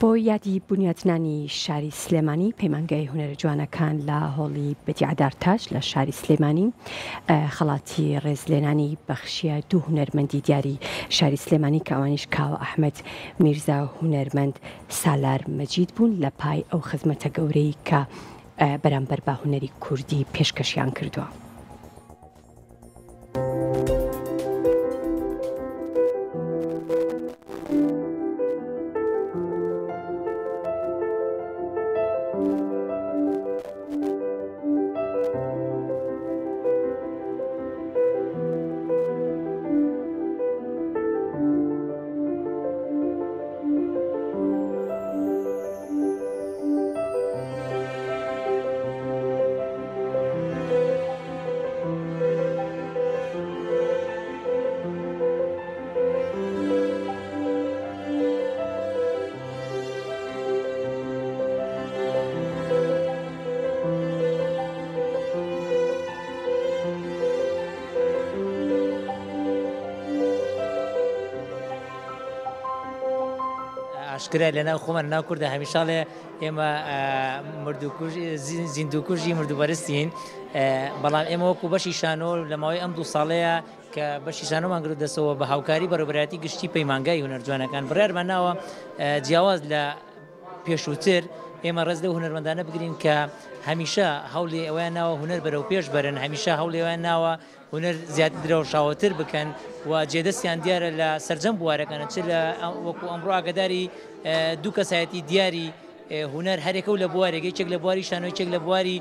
بۆ یادی بنیاتنانی شاری سلێمانی پەیمانگای هونەرە جوانەکان لە هۆڵی بەدیعەدارتاش لە شاری سلێمانی خەڵاتی ڕێزلێنانی بەخشیە دوو هونەرمەندی دیاری شاری سلێمانی کە ئەوانیش کاوە ئەحمەد میرزا و هونەرمەند سالار مەجید بوون لە پای ئەو خزمەتە گەورەی کە بەرامبەر بە هونەری کوردی پێشکەشیان کردووە. ئاشکرا لەناو خۆمان ناو کوردە هەمیشاڵێ ئێمە زیندووکوژی مردوبەرستین، بەڵام ئێمە وەکو بەشی شانۆ لە ماوەی ئەم 2 ساڵەیە کە بەشی شانۆمان گرت دەسەوە بە هاوکاری بەڕێوەبەرایەتی گشتی پەیمانگای هونەر جوانەکان بڕیارمان ناوە جیاواز لە پێشووتر ئێمە ڕێز لەو هونەرمەندانە بگرین کە هەمیشە هەوڵی ئەویان ناوە هونەر بەرەو پێش بەرن، هەمیشە هەوڵی ئەویان ناوە هونەر زیاتر درەوشاوەتر بکەن و جێدەستیان دیارە لە سەرجەم بوارەکەن چ لە وەکو ئەمڕۆ ئاگداری دوو کەسایەتی دیاری هونەر هەرێکە و لە بوارێک یەکێک لە بواری شانۆ یەکێک لە بواری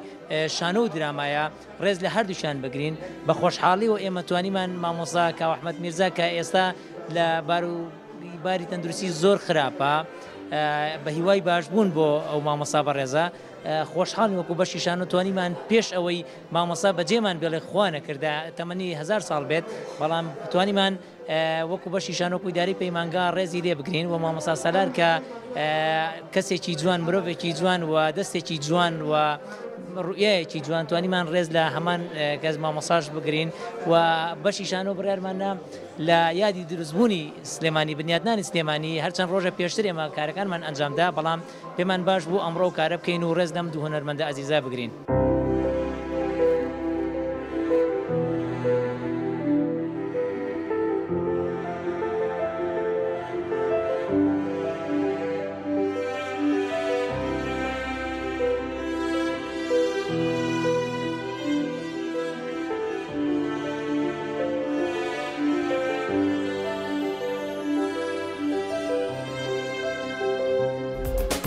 شانۆ و درامایە ڕێز لە هەردووشیان بگرین بە خۆشحاڵی و ئێمە توانیمان مامۆستا کاوە ئەحمەد میرزا کە ئێستا لە باری تەندروستی زۆر خراپە بە هیوای باشبوون بۆ ئەو مامۆستا بەڕێزە خۆشحاڵی وەکو بەشی شانۆ توانیمان پێش ئەوەی مامۆستا بەجێمان بێڵێ خوا نەکردا تەمەنی 1000 ساڵ بێت، بەڵام توانیمان وەکو بەشی شانۆ و ئیداری پەیمانگا ڕێزی لێ بگرین و مامۆستا سالار کە کەسێکی جوان مرۆڤێکی جوان و دەستێکی جوان و ڕوئیەیەکی جوان توانیمان ڕێز لە هەمان کەس مامۆستاش بگرین و بەشی شانۆ بڕیارمانە لە یادی دروستبوونی سلێمانی بنیاتنانی سلێمانی هەرچەند ڕۆژە پێشتر ئێمە کارەکانمان ئەنجامدا، بەڵام پێمان باش بوو ئەمڕۆ کارە بکەین و ڕێز لەم دوو هونەرمەندە ئازیزا بگرین.